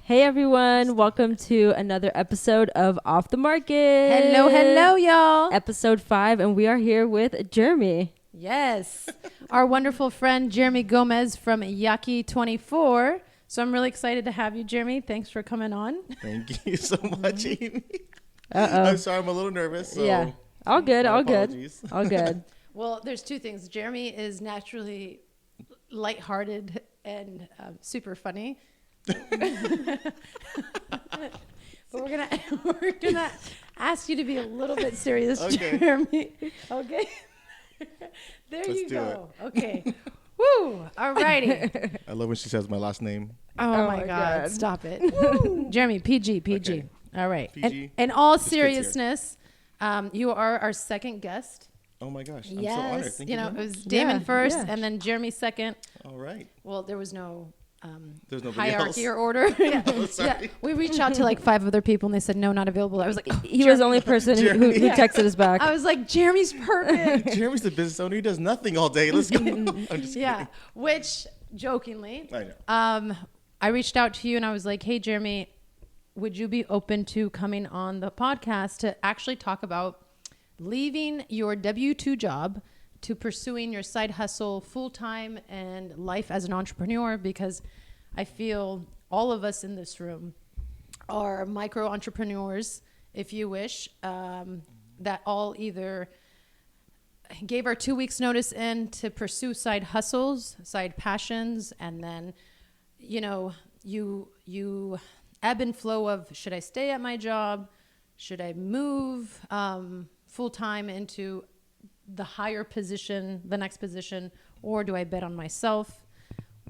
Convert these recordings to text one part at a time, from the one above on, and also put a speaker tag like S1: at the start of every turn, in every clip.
S1: Hey everyone, welcome to another episode of Off the Market.
S2: Hello, y'all.
S1: Episode 5, and we are here with Jeremy.
S2: Yes, our wonderful friend Jeremy Gomez from YAKI24. So I'm really excited to have you, Jeremy. Thanks for coming on.
S3: Thank you so much, Amy.
S1: Uh-oh.
S3: I'm sorry, I'm a little nervous. So
S1: Yeah, all good, all good,
S3: apologies.
S1: all good.
S2: Well, there's two things. Jeremy is naturally lighthearted and super funny. But we're gonna ask you to be a little bit serious,
S3: Okay.
S2: Jeremy. Okay. There
S3: Let's
S2: you
S3: do
S2: go. Okay. Woo. All righty.
S3: I love when she says my last name.
S2: Oh, my God. Stop it. Jeremy, PG.
S3: Okay.
S2: All right.
S3: PG.
S2: In all
S3: This kid's here.
S2: seriousness, you are our second guest.
S3: Oh my gosh, I'm
S2: Yes.
S3: so honored. Thank you.
S2: It
S3: very much.
S2: was Damon
S1: Yeah,
S2: first
S1: yeah.
S2: and then Jeremy second.
S3: All right.
S2: Well, there was no
S3: There's nobody
S2: hierarchy
S3: else.
S2: or order. Yeah.
S3: Oh, sorry.
S2: Yeah. We reached out to like 5 other people and they said, no, not available. I was like,
S1: He was the only person who
S2: Yeah.
S1: texted us back.
S2: I was like, Jeremy's perfect.
S3: Jeremy's the business owner. He does nothing all day. Let's go. I'm just
S2: Yeah.
S3: kidding.
S2: Which, jokingly,
S3: I know.
S2: I reached out to you and I was like, hey, Jeremy, would you be open to coming on the podcast to actually talk about leaving your W-2 job to pursuing your side hustle full-time and life as an entrepreneur? Because I feel all of us in this room are micro entrepreneurs, if you wish, that all either gave our 2 weeks notice in to pursue side hustles, side passions, and then, you know, you ebb and flow of, should I stay at my job? Should I move full time into the higher position, the next position, or do I bet on myself?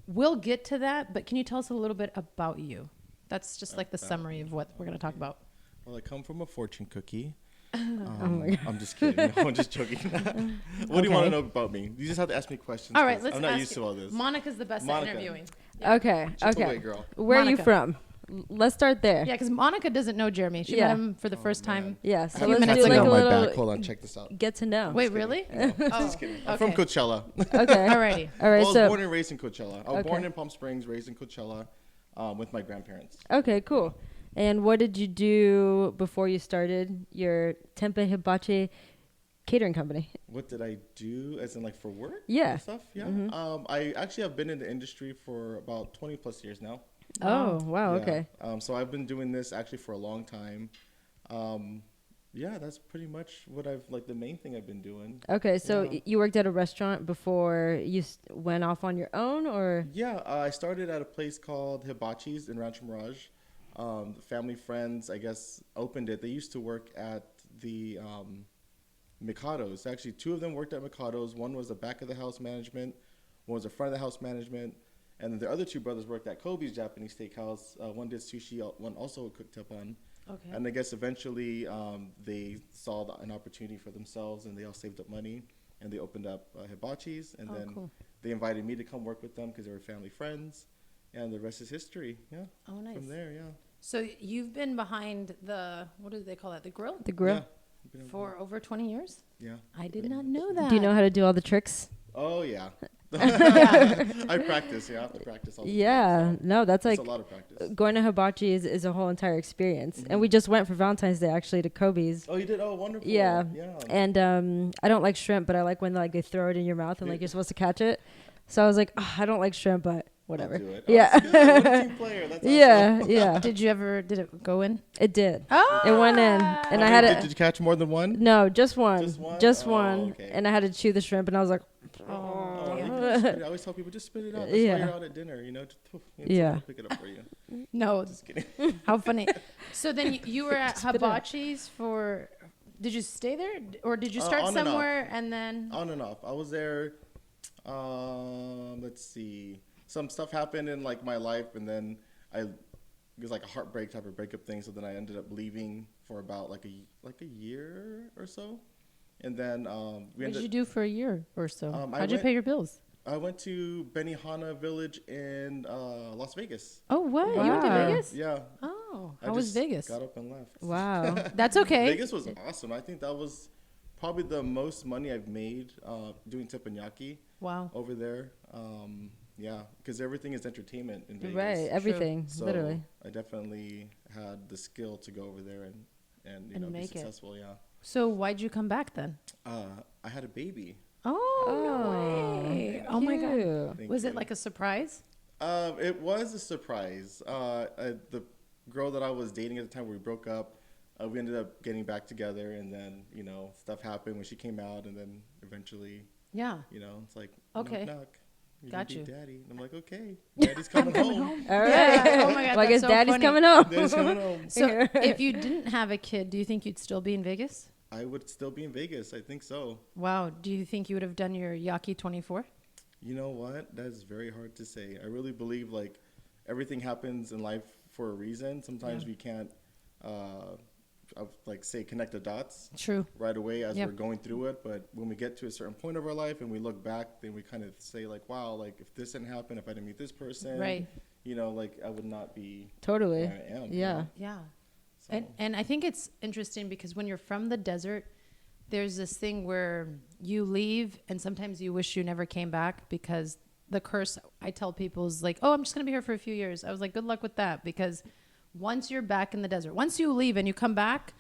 S2: We'll get to that, but can you tell us a little bit about you? That's just like the summary of what we're going to talk about.
S3: Well, I come from a fortune cookie.
S1: Oh my God.
S3: I'm just kidding. I'm just joking. What do you want to know about me? You just have to ask me questions.
S2: All right,
S3: 'cause
S2: let's
S3: I'm not
S2: ask
S3: used to all this.
S2: Monica's the best
S3: Monica.
S2: at interviewing.
S1: Okay,
S3: Chick-fil-A
S1: okay.
S3: girl.
S1: Where are you
S2: Monica.
S1: from? Let's start there.
S2: Yeah, because Monica doesn't know Jeremy. She
S1: Yeah.
S2: met him for the first
S3: man.
S2: time.
S1: Yeah,
S3: I
S1: so
S3: have
S2: few
S1: let's
S2: minutes
S1: do
S2: ago.
S1: like a
S3: on my
S1: little
S3: back. Hold on, check this out.
S1: get to know.
S2: Wait, really?
S3: No,
S2: Oh,
S3: just kidding. I'm from
S2: okay.
S3: Coachella.
S1: Okay.
S2: Alrighty.
S1: All right,
S3: I was
S1: so
S3: born and raised in Coachella. I was
S1: Okay.
S3: born in Palm Springs, raised in Coachella with my grandparents.
S1: okay, cool. And what did you do before you started your Teppanyaki Hibachi Catering company?
S3: What did I do as in like for work?
S1: Yeah.
S3: And stuff? Yeah.
S1: Mhm.
S3: I actually have been in the industry for about 20 plus years now.
S1: Oh, wow,
S3: Yeah.
S1: okay.
S3: So I've been doing this actually for a long time. Yeah, that's pretty much what the main thing I've been doing.
S1: Okay, so
S3: Yeah.
S1: you worked at a restaurant before you went off on your own, or?
S3: Yeah, I started at a place called Hibachi's in Rancho Mirage. Family friends, I guess, opened it. They used to work at the Mikado's. Actually, 2 of them worked at Mikado's. One was the back of the house management, one was the front of the house management, and then the other 2 brothers worked at Kobe's Japanese Steakhouse. One did sushi, one also cooked teppan.
S2: Okay.
S3: And I guess eventually they saw an opportunity for themselves, and they all saved up money, and they opened up Hibachi's, and
S2: Oh,
S3: then
S2: cool.
S3: they invited me to come work with them because they were family friends, and the rest is history. Yeah.
S2: Oh, nice.
S3: From there, yeah.
S2: So you've been behind the, what do they call that? The grill?
S1: The grill?
S3: Yeah. Been
S2: For over 20 years?
S3: yeah.
S2: I did not know that.
S1: Do you know how to do all the tricks?
S3: Oh yeah. I practice. Yeah, I have to practice all the
S1: Yeah,
S3: time.
S1: no, that's
S3: So
S1: like
S3: it's a lot of practice.
S1: going to hibachi is a whole entire experience. And we just went for Valentine's Day actually to Kobe's.
S3: Oh, you did? Oh, wonderful.
S1: Yeah.
S3: Yeah.
S1: And I don't like shrimp, but I like when they throw it in your mouth and like you're supposed to catch it. So I was like, I don't like shrimp, but whatever.
S3: I'll do it.
S1: Yeah.
S3: Oh, that's good. What a team player. That's awesome.
S1: Yeah, yeah.
S2: Did it go in?
S1: It did.
S2: Oh!
S1: It went in, and I
S3: Oh,
S1: had
S3: did,
S1: it.
S3: did you catch more than one?
S1: No, just one.
S3: Just one? Oh,
S1: one.
S3: okay.
S1: And I had to chew the shrimp, and I was like,
S3: Oh,
S1: yeah.
S3: you can just spit it. I always tell people just spit it out. That's why
S1: Yeah.
S3: you're out at dinner. You know. Just,
S1: Yeah.
S3: I'll pick it up for you.
S2: No.
S3: Just kidding.
S2: How funny. So then you were at
S1: Spit it out.
S2: Hibachi's for, did you stay there? Or did you start
S3: on and off.
S2: somewhere and then?
S3: On and off. I was there. Let's see. Some stuff happened in like my life, and then it was like a heartbreak type of breakup thing. So then I ended up leaving for about like a year or so, and then
S2: What did you do for a year or so?
S3: I
S2: How'd you
S3: went-
S2: pay your bills?
S3: I went to Benihana Village in Las Vegas.
S2: Oh, what? You went to
S1: Wow.
S2: Vegas?
S3: Yeah.
S2: Oh,
S3: I
S2: how was
S3: just
S2: Vegas?
S3: Got up and left.
S1: wow.
S2: That's okay.
S3: Vegas was awesome. I think that was probably the most money I've made doing teppanyaki
S2: Wow.
S3: over there. Yeah, because everything is entertainment in Vegas.
S1: Right, everything,
S3: So
S1: literally.
S3: I definitely had the skill to go over there and
S2: And
S3: be
S2: make it.
S3: successful. Yeah.
S2: So why'd you come back then?
S3: I had a baby.
S2: Oh, no way. Oh my God.
S1: Cute.
S3: Thank
S2: Was
S3: you.
S2: it like a surprise?
S3: It was a surprise. The girl that I was dating at the time, we broke up. We ended up getting back together, and then stuff happened when she came out, and then eventually,
S2: Yeah.
S3: it's like
S2: Okay.
S3: knock knock.
S2: Got
S3: Be
S2: you.
S3: Daddy. And I'm like, okay, Daddy's coming home.
S1: All right.
S2: Yeah. Oh my God.
S1: Well, I guess
S2: that's so
S1: Daddy's
S2: funny.
S1: coming home.
S3: Daddy's coming home.
S2: So if you didn't have a kid, do you think you'd still be in Vegas?
S3: I would still be in Vegas. I think so.
S2: Wow. Do you think you would have done your YAKI24?
S3: You know what? That is very hard to say. I really believe like everything happens in life for a reason. Sometimes we can't, connect the dots
S2: True.
S3: right away as
S2: Yep.
S3: we're going through it. But when we get to a certain point of our life and we look back, then we kind of say like, wow, like if this didn't happen, if I didn't meet this person,
S2: Right.
S3: like I would not be
S1: Totally.
S3: where I am.
S1: Yeah.
S2: Yeah.
S3: So,
S2: And I think it's interesting because when you're from the desert, there's this thing where you leave and sometimes you wish you never came back because the curse I tell people is like, oh, I'm just going to be here for a few years. I was like, good luck with that, because once you're back in the desert, once you leave and you come back,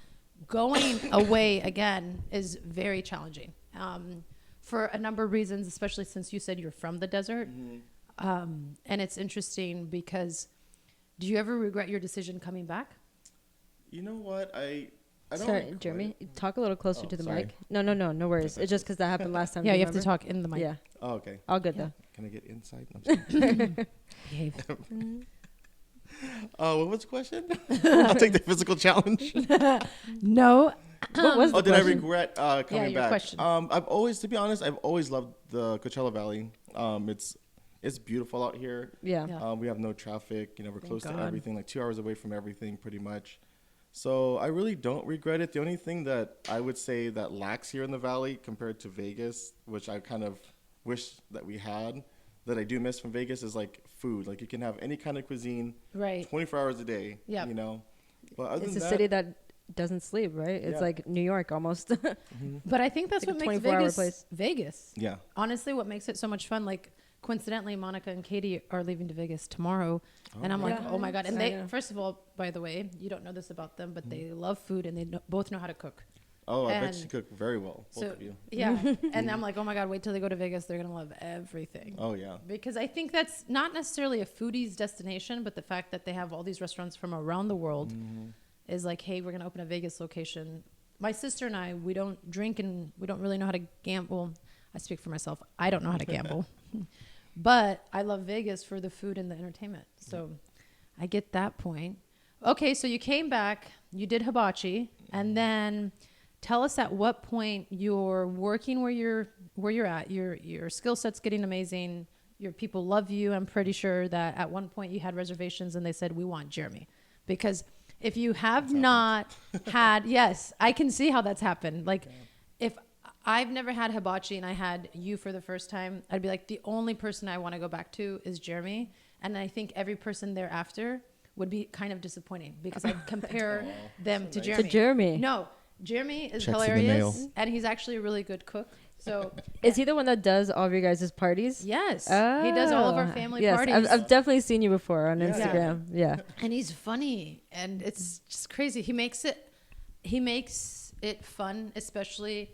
S2: going away again is very challenging for a number of reasons, especially since you said you're from the desert. And it's interesting because do you ever regret your decision coming back?
S3: you know what? I don't
S1: Sorry,
S3: regret
S1: Jeremy,
S3: it.
S1: talk a little closer
S3: Oh,
S1: to the
S3: sorry.
S1: mic. No worries. It's just because that happened last time.
S2: Yeah,
S1: Do
S2: you have to
S1: remember?
S2: talk in the mic.
S1: Yeah,
S3: Oh, okay.
S1: all good
S2: Yeah.
S3: Can I get insight? I'm sorry.
S2: Behave.
S3: What was the question? I'll take the physical challenge.
S2: No.
S1: What was the
S3: Oh, did I
S1: question?
S3: regret coming
S2: your
S3: back?
S2: question.
S3: To be honest, I've always loved the Coachella Valley. It's beautiful out here.
S1: Yeah.
S2: Yeah.
S3: We have no traffic. We're close to
S2: God.
S3: everything, like 2 hours away from everything, pretty much. So I really don't regret it. The only thing that I would say that lacks here in the valley compared to Vegas, which I kind of wish that we had, that I do miss from Vegas, is like food. Like you can have any kind of cuisine,
S2: Right.
S3: 24 hours a day.
S2: Yep.
S3: But other
S1: It's
S3: than
S1: a
S3: that,
S1: city that doesn't sleep, right? It's
S3: Yeah.
S1: like New York almost.
S2: But I think that's
S1: Like a
S2: what makes
S1: 24-hour
S2: Vegas
S1: place.
S2: Vegas.
S3: yeah.
S2: Honestly, what makes it so much fun, like coincidentally, Monica and Katie are leaving to Vegas tomorrow. And I'm like,
S1: Yeah.
S2: oh my God. And
S1: I
S2: they,
S1: know.
S2: first of all, by the way, you don't know this about them, but they love food and they both know how to cook.
S3: Oh, I bet
S2: And
S3: you cook very well, both
S2: So,
S3: of you.
S2: yeah. And I'm like, oh my God, wait till they go to Vegas. They're going to love everything.
S3: Oh, yeah.
S2: Because I think that's not necessarily a foodie's destination, but the fact that they have all these restaurants from around the world is like, hey, we're going to open a Vegas location. My sister and I, we don't drink and we don't really know how to gamble. I speak for myself. I don't know how to gamble. But I love Vegas for the food and the entertainment. So I get that point. Okay, so you came back, you did hibachi, and then tell us at what point you're working where you're at. Your skill set's getting amazing. Your people love you. I'm pretty sure that at one point you had reservations and they said, we want Jeremy. Because if you have not had, yes, I can see how that's happened. Like if I've never had hibachi and I had you for the first time, I'd be like, the only person I want to go back to is Jeremy. And I think every person thereafter would be kind of disappointing because I'd compare them to
S3: nice.
S2: Jeremy.
S1: To Jeremy.
S2: No, Jeremy is
S3: Checks in the
S2: hilarious
S3: mail.
S2: and he's actually a really good cook. So
S1: Is he the one that does all of your guys' parties?
S2: yes, he does all of our
S1: Oh,
S2: family
S1: yes.
S2: parties.
S1: I've definitely seen you before on
S3: Yeah.
S1: Instagram. Yeah.
S2: And he's funny and it's just crazy. He makes it fun, especially,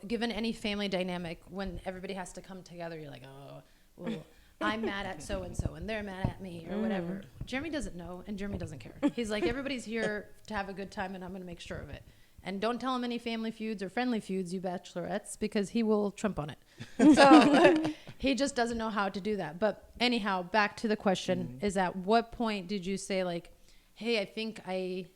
S2: given any family dynamic when everybody has to come together, you're like, oh, well, I'm mad at so-and-so and they're mad at me or whatever. Jeremy doesn't know and Jeremy doesn't care. He's like, everybody's here to have a good time and I'm going to make sure of it. And don't tell him any family feuds or friendly feuds, you bachelorettes, because he will trump on it. So he just doesn't know how to do that. But anyhow, back to the question is at what point did you say like, hey, I think I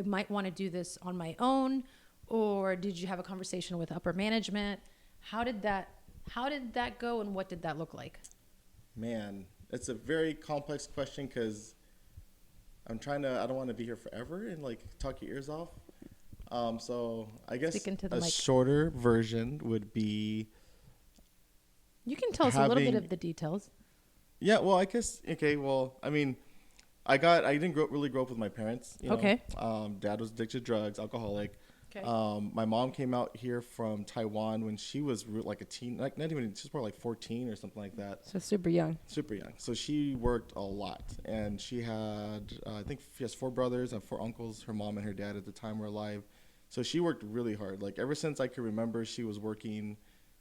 S2: might want to do this on my own? Or did you have a conversation with upper management? How did that go and what did that look like?
S3: Man, it's a very complex question because I don't want to be here forever and like talk your ears off. So I guess
S2: Speak into the
S3: a
S2: mic.
S3: shorter version would be,
S2: You can tell us a little bit
S3: having-
S2: of the details.
S3: yeah, well, I guess, okay, well, I mean, I didn't really grow up with my parents.
S2: Okay.
S3: Dad was addicted to drugs, alcoholic.
S2: Okay.
S3: My mom came out here from Taiwan when she was like a teen, like not even, she's probably like 14 or something like that.
S1: So super young.
S3: Super young. So she worked a lot, and she had, I think she has 4 brothers and 4 uncles. Her mom and her dad at the time were alive. So she worked really hard. Like ever since I could remember, she was working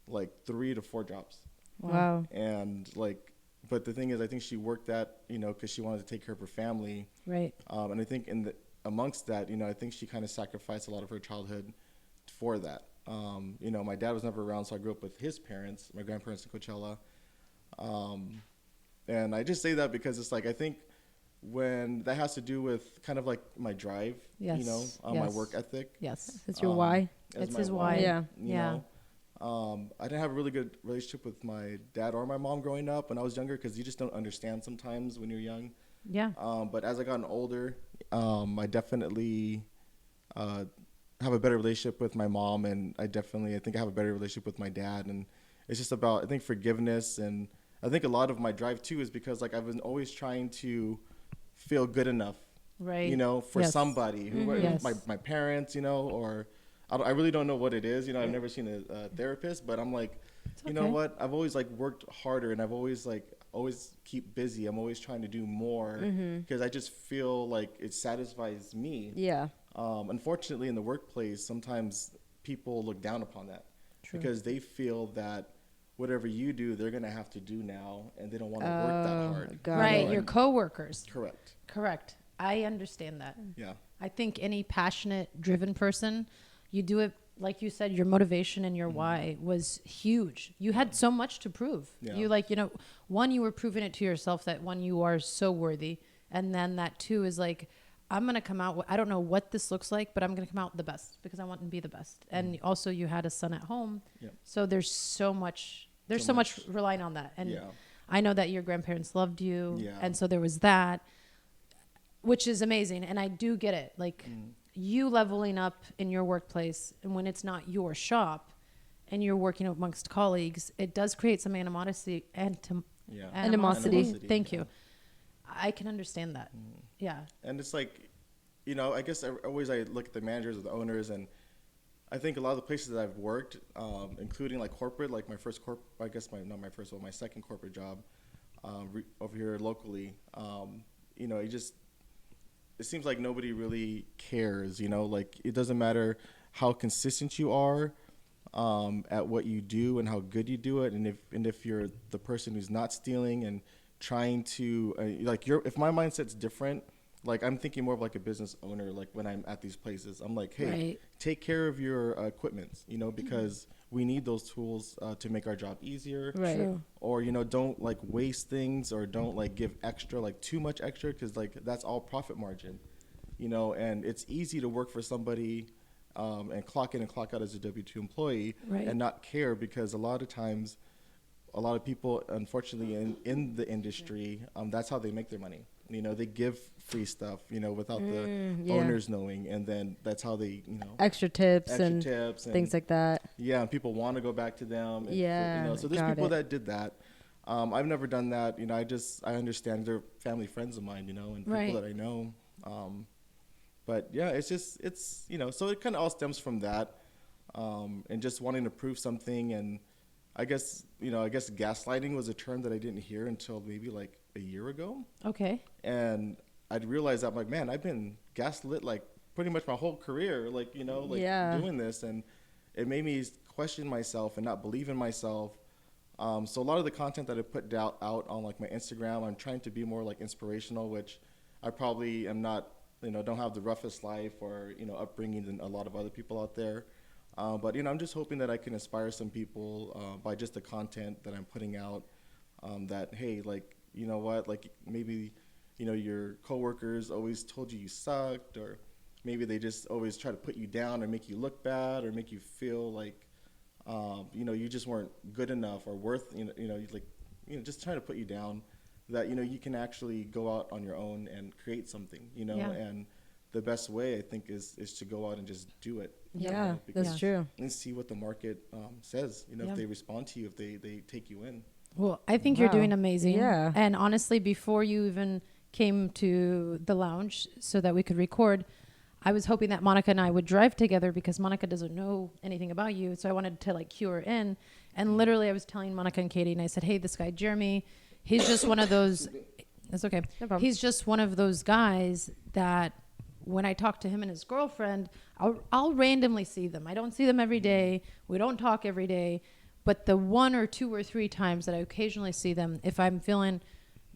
S3: like 3 to 4 jobs.
S1: Wow.
S3: And like, but the thing is, I think she worked that, because she wanted to take care of her family.
S2: Right.
S3: And I think amongst that, I think she kind of sacrificed a lot of her childhood for that. My dad was never around, so I grew up with his parents, my grandparents in Coachella. And I just say that because it's like, I think when that has to do with kind of like my drive,
S2: Yes.
S3: my work ethic.
S2: Yes.
S1: That's your why.
S3: as
S2: It's
S3: my
S2: his why.
S1: Yeah.
S3: you know. I didn't have a really good relationship with my dad or my mom growing up when I was younger, because you just don't understand sometimes when you're young.
S2: Yeah.
S3: But as I gotten older, I definitely have a better relationship with my mom, and I think I have a better relationship with my dad. And it's just about, I think, forgiveness. And I think a lot of my drive too is because like I've been always trying to feel good enough,
S2: Right.
S3: for
S2: Yes.
S3: somebody,
S2: Yes.
S3: my parents, or I really don't know what it is. I've never seen a therapist, but I'm like, you know
S2: okay.
S3: what? I've always like worked harder, and I've always keep busy. I'm always trying to do more because I just feel like it satisfies me.
S1: Yeah.
S3: Unfortunately, in the workplace, sometimes people look down upon that because they feel that whatever you do, they're gonna have to do now, and they don't want to work that hard.
S1: got
S2: Right.
S1: it.
S2: Your coworkers.
S3: Correct.
S2: Correct. I understand that.
S3: Yeah.
S2: I think any passionate, driven person, you do it, like you said, your motivation and your why was huge. You had so much to prove.
S3: Yeah.
S2: You one, you were proving it to yourself that one, you are so worthy. And then that two is like, I'm going to come out. I don't know what this looks like, but I'm going to come out the best because I want to be the best. And also you had a son at home.
S3: Yep.
S2: So there's so much relying on that. And
S3: Yeah.
S2: I know that your grandparents loved you.
S3: Yeah.
S2: And so there was that, which is amazing. And I do get it. Like you leveling up in your workplace, and when it's not your shop and you're working amongst colleagues, it does create some animosity
S1: Animosity.
S2: Thank you. I can understand that. Yeah.
S3: And it's like, I guess I look at the managers or the owners, and I think a lot of the places that I've worked, including like corporate, like my second corporate job over here locally, it seems like nobody really cares, like it doesn't matter how consistent you are at what you do and how good you do it. And if you're the person who's not stealing and trying to if my mindset's different, like I'm thinking more of like a business owner. Like when I'm at these places, I'm like, hey, take care of your equipment, because we need those tools to make our job easier.
S1: Right. True.
S3: Or don't like waste things, or don't like give extra, like too much extra, because like that's all profit margin, and it's easy to work for somebody and clock in and clock out as a W-2 employee and not care, because a lot of times a lot of people, unfortunately, in the industry, that's how they make their money. They give free stuff, without the owners knowing, and then that's how they,
S1: extra tips and things like that.
S3: Yeah, and people want to go back to them.
S1: And
S3: so there's people that did that. I've never done that. I understand they're family friends of mine, and people that I know. But yeah, it's so it kind of all stems from that, and just wanting to prove something. And I guess gaslighting was a term that I didn't hear until maybe like a year ago.
S2: Okay.
S3: And I'd realized that, like, man, I've been gaslit like pretty much my whole career, doing this, and it made me question myself and not believe in myself. So a lot of the content that I put out on like my Instagram, I'm trying to be more like inspirational, which I probably am not, don't have the roughest life or, upbringing than a lot of other people out there. But, I'm just hoping that I can inspire some people by just the content that I'm putting out, that, hey, like, you know what, like maybe, your coworkers always told you sucked, or maybe they just always try to put you down or make you look bad or make you feel like, you just weren't good enough or worth, just trying to put you down, that, you can actually go out on your own and create something, and the best way, I think, is to go out and just do it.
S1: Yeah, that's true.
S3: And see what the market says, if they respond to you, if they take you in.
S2: Well, I think you're doing amazing.
S1: Yeah.
S2: And honestly, before you even came to the lounge so that we could record, I was hoping that Monica and I would drive together because Monica doesn't know anything about you. So I wanted to like cue her in. And literally I was telling Monica and Katie, and I said, hey, this guy, Jeremy, he's just one of those, it's okay.
S1: No problem.
S2: He's just one of those guys that when I talk to him and his girlfriend, I'll randomly see them. I don't see them every day. We don't talk every day. But the 1 or 2 or 3 times that I occasionally see them, if I'm feeling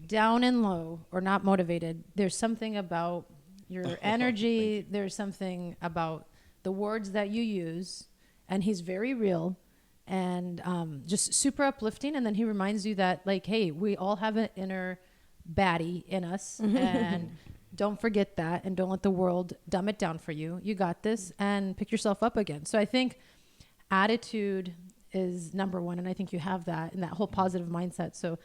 S2: down and low or not motivated, there's something about your energy. There's something about the words that you use. And he's very real and just super uplifting. And then he reminds you that, like, hey, we all have an inner baddie in us. And don't forget that. And don't let the world dumb it down for you. You got this. And pick yourself up again. So I think attitude is number one. And I think you have that and that whole positive mindset. So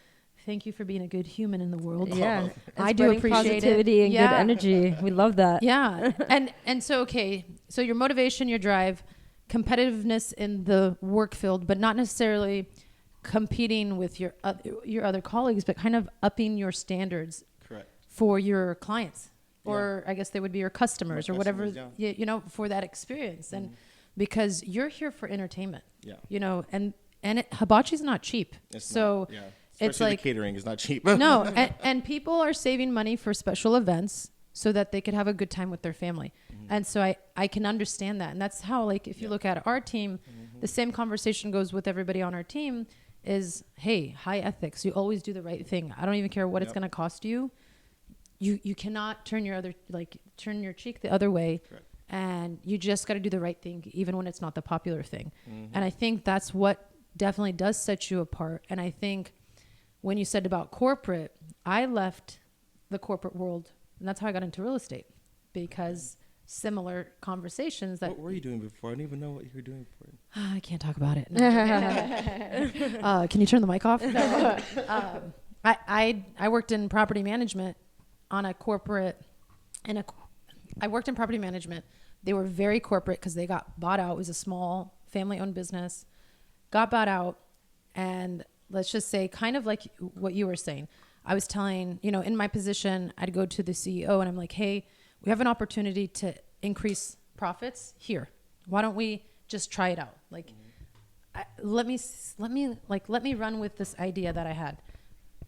S2: thank you for being a good human in the world.
S1: Yeah.
S2: I do appreciate
S1: positivity
S2: it.
S1: and
S2: Yeah.
S1: good energy. We love that.
S2: Yeah. And so, okay. So your motivation, your drive, competitiveness in the work field, but not necessarily competing with your other colleagues, but kind of upping your standards
S3: Correct.
S2: for your clients, or I guess they would be your customers,
S3: My
S2: or whatever,
S3: customers, yeah.
S2: you know, for that experience. And because you're here for entertainment,
S3: Yeah.
S2: you know, and hibachi's not cheap.
S3: It's
S2: so
S3: not, yeah.
S2: it's
S3: Especially
S2: like,
S3: the catering is not cheap.
S2: no, and people are saving money for special events so that they could have a good time with their family. And so I can understand that. And that's how, like, if you look at our team, the same conversation goes with everybody on our team is, hey, high ethics. You always do the right thing. I don't even care what it's going to cost you. You cannot turn your cheek the other way.
S3: Correct.
S2: And you just got to do the right thing, even when it's not the popular thing. And I think that's what definitely does set you apart. And I think when you said about corporate, I left the corporate world, and that's how I got into real estate, because similar conversations that...
S3: What were you doing before? I don't even know what you were doing before.
S2: I can't talk about it. No. Can you turn the mic off? No. I worked in property management on a corporate, I worked in property management. They were very corporate because they got bought out. It was a small family-owned business, got bought out, and let's just say kind of like what you were saying. I was telling, you know, in my position, I'd go to the CEO and I'm like, hey, we have an opportunity to increase profits here. Why don't we just try it out? Like, let me run with this idea that I had.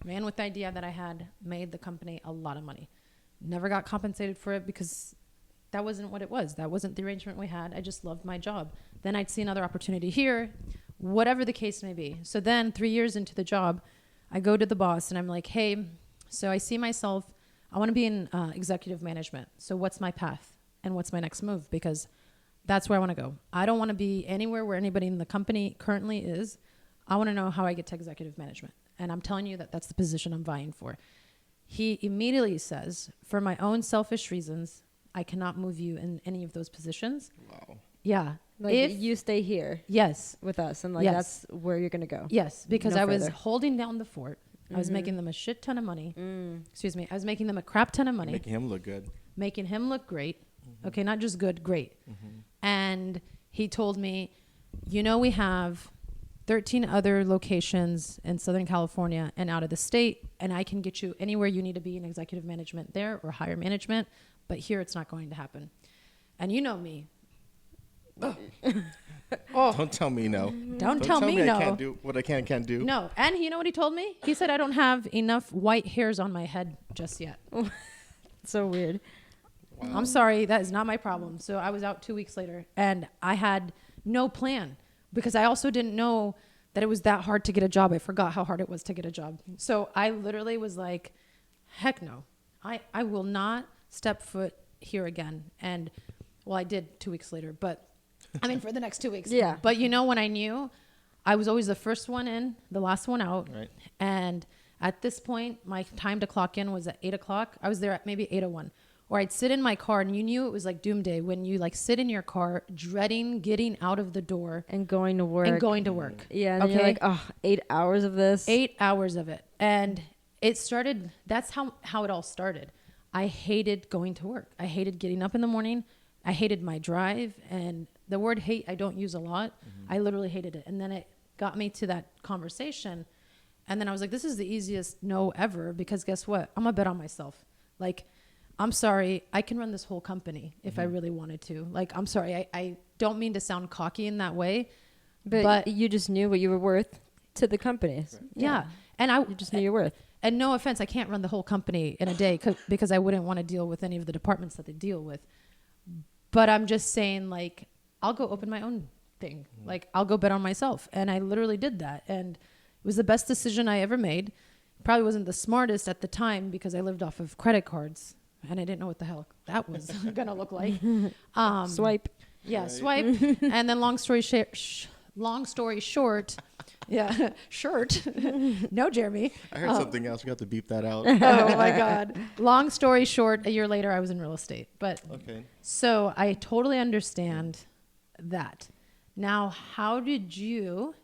S2: Ran with the idea that I had, made the company a lot of money. Never got compensated for it because that wasn't what it was. That wasn't the arrangement we had. I just loved my job. Then I'd see another opportunity here, whatever the case may be. So then 3 years into the job, I go to the boss and I'm like, hey, so I see myself, I want to be in executive management. So what's my path and what's my next move? Because that's where I want to go. I don't want to be anywhere where anybody in the company currently is. I want to know how I get to executive management. And I'm telling you that that's the position I'm vying for. He immediately says, for my own selfish reasons, I cannot move you in any of those positions.
S3: Wow.
S2: Yeah.
S1: Like,
S2: if
S1: you stay here
S2: yes,
S1: with us, and like
S2: Yes.
S1: that's where you're gonna go.
S2: yes, because
S1: No
S2: I was
S1: further.
S2: holding down the fort. I was making them a shit ton of money. Excuse me. I was making them a crap ton of money,
S3: Making him look good.
S2: making him look great. Okay, not just good, great. And he told me, you know, we have 13 other locations in Southern California and out of the state, and I can get you anywhere you need to be in executive management there or higher management, but here it's not going to happen. And you know me.
S3: Don't tell me no.
S2: Don't tell me no.
S3: I can't do what I can and can't do.
S2: No. And you know what he told me? He said, I don't have enough white hairs on my head just yet.
S1: So weird.
S3: Wow.
S2: I'm sorry. That is not my problem. So I was out 2 weeks later and I had no plan because I also didn't know that it was that hard to get a job. I forgot how hard it was to get a job. So I literally was like, heck no. I will not step foot here again. And well, I did 2 weeks later, but I mean, for the next 2 weeks.
S1: Yeah.
S2: But you know, when I knew, I was always the first one in, the last one out.
S3: Right.
S2: And at this point, my time to clock in was at 8 o'clock. I was there at maybe 8:01. Or I'd sit in my car and you knew it was like doomsday when you like sit in your car dreading getting out of the door
S1: And going to work.
S2: and going to work.
S1: Yeah, and then you're like, oh, 8 hours of this.
S2: 8 hours of it. And it started, that's how it all started. I hated going to work. I hated getting up in the morning. I hated my drive. And the word hate, I don't use a lot. I literally hated it. And then it got me to that conversation. And then I was like, this is the easiest no ever because guess what? I'm going to bet on myself. Like, I'm sorry, I can run this whole company if I really wanted to. Like, I'm sorry, I don't mean to sound cocky in that way,
S1: But you just knew what you were worth to the companies.
S3: Right.
S2: yeah. And
S1: You just knew your worth.
S2: and no offense, I can't run the whole company in a day because I wouldn't want to deal with any of the departments that they deal with. But I'm just saying, like, I'll go open my own thing. Like, I'll go bet on myself. And I literally did that. And it was the best decision I ever made. Probably wasn't the smartest at the time because I lived off of credit cards and I didn't know what the hell that was going to look like.
S1: Swipe.
S2: Yeah,
S3: Right.
S2: swipe. And then long story short, yeah, shirt. No, Jeremy.
S3: I heard something else. We got to beep that out.
S2: Oh my God. Long story short, a year later, I was in real estate. But
S3: Okay.
S2: so I totally understand that. Now, how did you,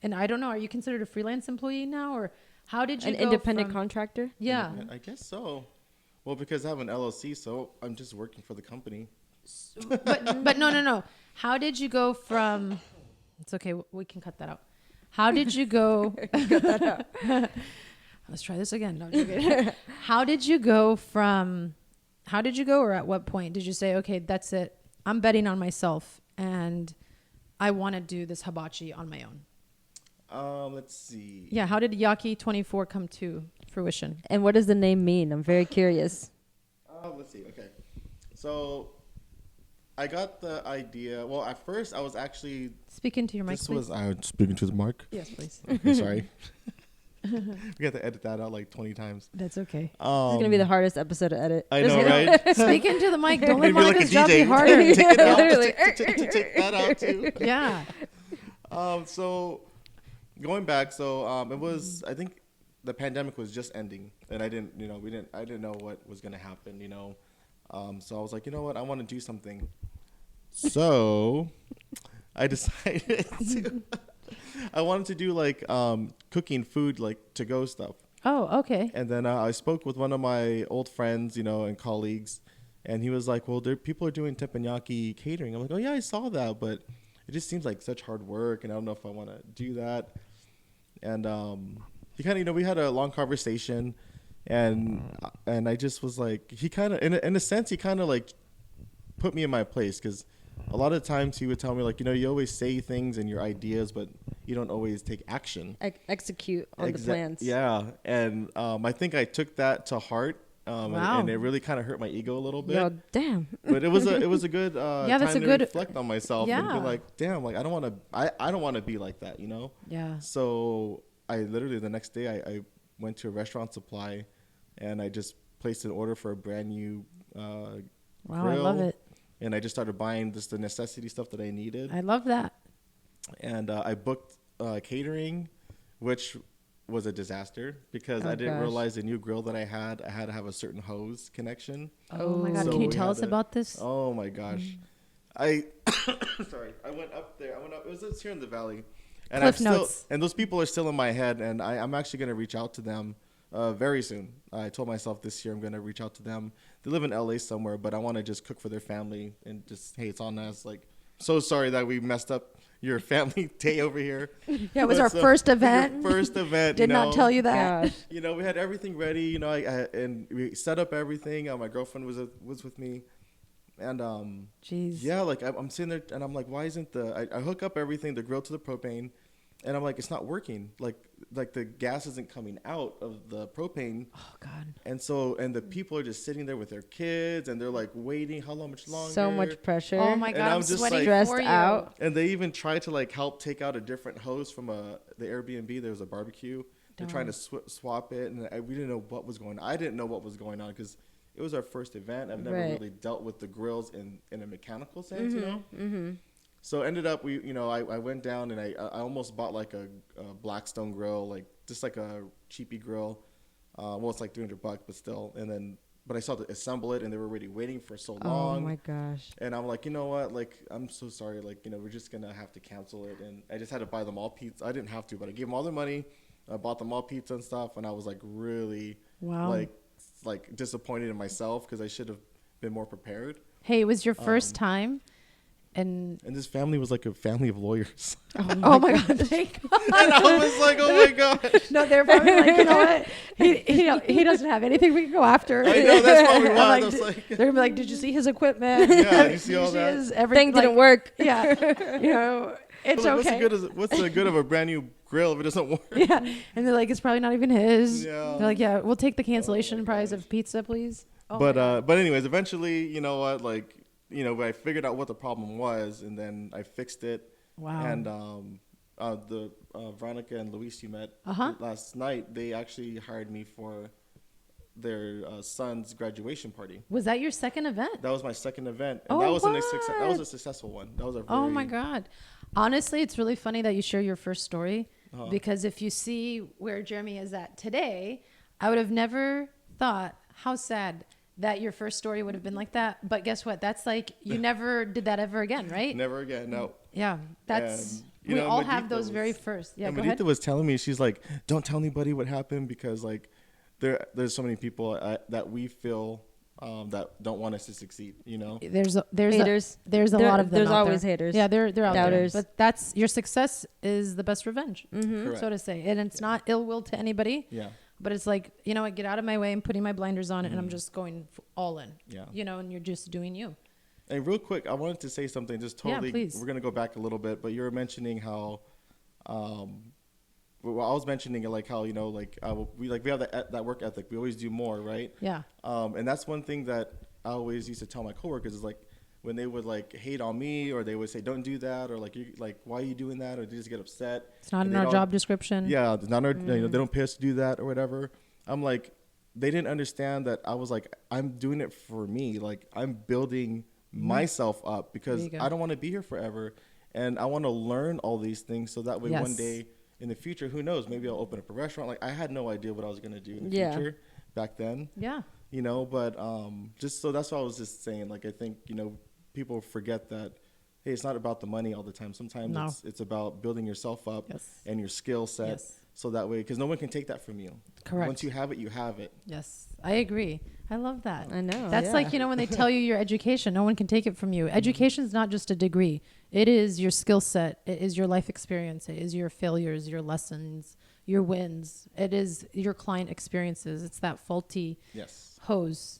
S2: and I don't know, are you considered a freelance employee now, or how did you
S1: An
S2: go
S1: independent
S2: from,
S1: contractor?
S2: Yeah.
S3: I guess so. Well, because I have an LLC, so I'm just working for the company.
S2: But no. How did you go from, it's okay, we can cut that out. How did you go? Cut that out. Let's try this again. No, I'm joking. How did you go, or at what point did you say, okay, that's it. I'm betting on myself and I want to do this hibachi on my own.
S3: Let's see.
S2: Yeah. How did YAKI24 come to fruition?
S1: And what does the name mean? I'm very curious.
S3: Let's see. Okay. So I got the idea. Well, at first I was actually.
S2: Speak into your mic,
S3: This
S2: please.
S3: was I was speaking to the mic.
S2: Yes, please.
S3: Okay, sorry. We got to edit that out like 20 times.
S2: That's okay.
S1: This is going to be the hardest episode to edit.
S3: I
S1: Just
S3: know,
S1: kidding.
S3: right?
S2: Speak into the mic. Don't let
S3: Maybe like a
S2: Monica's job be
S3: DJ.
S2: harder.
S3: Take it out.
S1: Literally.
S3: Take that out too.
S2: Yeah.
S3: So going back, it was, I think the pandemic was just ending and I didn't know what was going to happen, so I was like, you know what, I want to do something. So I decided I wanted to do like cooking food, like to go stuff.
S2: Oh, okay.
S3: And then I spoke with one of my old friends, and colleagues, and he was like, well, people are doing Teppanyaki Catering. I'm like, oh yeah, I saw that, but it just seems like such hard work, and I don't know if I want to do that. And he kind of, we had a long conversation, and I just was like, he kind of, in a sense, he kind of like put me in my place, because a lot of times he would tell me like, you always say things and your ideas, but you don't always take action.
S1: Execute on the plans.
S3: Yeah, and I think I took that to heart.
S2: Wow.
S3: And it really kind of hurt my ego a little bit.
S1: Yo, damn.
S3: But it was a good
S2: Yeah, that's
S3: time
S2: a
S3: to
S2: good-
S3: reflect on myself and be
S2: Yeah.
S3: like, damn, like I don't want to be like that,
S2: Yeah.
S3: So I literally the next day I went to a restaurant supply, and I just placed an order for a brand new
S2: Wow,
S3: grill,
S2: I love it.
S3: and I just started buying just the necessity stuff that I needed.
S2: I love that.
S3: And I booked catering, which was a disaster because
S1: Oh,
S3: I didn't
S1: gosh.
S3: realize the new grill that I had to have a certain hose connection.
S2: Oh my God.
S3: So
S2: Can you
S3: we
S2: tell
S3: had
S2: us
S3: to-
S2: about this?
S3: Oh my gosh. I sorry. I went up there. It was here in the valley. And
S2: Cliff
S3: I'm still,
S2: notes.
S3: and those people are still in my head, and I'm actually going to reach out to them very soon. I told myself this year I'm going to reach out to them. They live in LA somewhere, but I want to just cook for their family and just, hey, it's on us. Like, so sorry that we messed up your family day over here.
S2: Yeah, it was
S3: But
S2: our
S3: so-
S2: first event.
S3: Your first event.
S2: Did not tell you that.
S1: Gosh.
S3: We had everything ready. And we set up everything. My girlfriend was with me, and
S2: Jeez.
S3: yeah, like I'm sitting there and I'm like, why isn't I hook up everything, the grill to the propane, and I'm like, it's not working. Like the gas isn't coming out of the propane.
S2: Oh God.
S3: And the people are just sitting there with their kids, and they're like waiting how much longer.
S1: So much pressure.
S2: Oh my
S3: And
S2: God.
S3: I'm
S2: I'm
S3: just,
S2: sweating
S3: like,
S1: stressed
S2: for you.
S1: out.
S3: And they even tried to like help take out a different hose from the Airbnb. There was a barbecue. They're trying to swap it, and we didn't know what was going on. I didn't know what was going on because it was our first event. I've never
S1: Right.
S3: really dealt with the grills in a mechanical sense,
S1: Mm-hmm.
S3: So ended up I went down and I almost bought like a Blackstone grill, like just like a cheapy grill. Well, it's like $300, but still. But I saw to assemble it, and they were already waiting for so long.
S1: Oh my gosh.
S3: And I'm like, you know what? Like, I'm so sorry. Like, we're just gonna have to cancel it. And I just had to buy them all pizza. I didn't have to, but I gave them all their money. I bought them all pizza and stuff, and I was like really
S2: Wow.
S3: like disappointed in myself because I should have been more prepared.
S2: Hey, it was your first time. And
S3: this family was like a family of lawyers.
S2: oh my God, thank God.
S3: And I was like, oh my God.
S2: No, they're probably like, you know what? He doesn't have anything we can go after.
S3: I know, that's probably why.
S2: Like,
S3: I was like,
S2: they're gonna be like, did you see his equipment?
S3: Yeah, did you see all that?
S1: Thing didn't work.
S2: Yeah, you know, it's
S3: like,
S2: okay.
S3: what's the good of a brand new grill if it doesn't work?
S2: Yeah, and they're like, it's probably not even his.
S3: Yeah.
S2: They're like, yeah, we'll take the cancellation price of pizza, please. Oh my God.
S3: But anyways, eventually, you know what, like, you know, I figured out what the problem was, and then I fixed it.
S2: Wow.
S3: And the Veronica and Luis you met last night, they actually hired me for their son's graduation party.
S2: Was that your second event?
S3: That was my second event, and
S2: Oh,
S3: that was
S2: what?
S3: a successful one. That was a very,
S2: Oh my God. Honestly, it's really funny that you share your first story because if you see where Jeremy is at today, I would have never thought how sad that your first story would have been like that. But guess what? That's like, you never did that ever again, right?
S3: Never again, no.
S2: Yeah. That's,
S3: And, you
S2: we
S3: know,
S2: all
S3: Madita
S2: have those very first. Yeah,
S3: and
S2: go
S3: Madita
S2: ahead.
S3: was telling me, she's like, don't tell anybody what happened because like there's so many people that we feel that don't want us to succeed, you know?
S2: There's
S1: Haters.
S2: there's a lot of them
S1: There's
S2: out
S1: always
S2: there.
S1: haters.
S2: Yeah, they're out
S1: Doubters.
S2: there. But that's your success is the best revenge,
S3: Correct.
S2: so to say. And it's not ill will to anybody.
S3: Yeah.
S2: But it's like, you know what, get out of my way. I'm putting my blinders on and I'm just going all in.
S3: Yeah.
S2: You know, and you're just doing you.
S3: And real quick, I wanted to say something. Just totally,
S2: please.
S3: we're gonna go back a little bit, but you were mentioning how, well, I was mentioning like how, you know, like we have that work ethic. We always do more, right?
S2: Yeah.
S3: And that's one thing that I always used to tell my coworkers is like when they would like hate on me or they would say don't do that or like you like why are you doing that or they just get upset.
S2: It's not in our job description.
S3: Yeah, it's not our, you know, they don't pay us to do that or whatever. I'm like, they didn't understand that I was like, I'm doing it for me. Like I'm building myself up because I don't want to be here forever. And I want to learn all these things so that way one day in the future, who knows, maybe I'll open up a restaurant. Like I had no idea what I was going to do in the future back then. Yeah. You know, but just so that's what I was just saying. Like I think, you know, people forget that, hey, it's not about the money all the time. Sometimes it's about building yourself up and your skill set. So that way, because no one can take that from you.
S2: Correct.
S3: Once you have it, you have it.
S2: Yes, I agree. I love that.
S1: I know.
S2: That's like, you know, when they tell you your education, no one can take it from you. Education is not just a degree. It is your skill set. It is your life experience. It is your failures, your lessons, your wins. It is your client experiences. It's that faulty hose.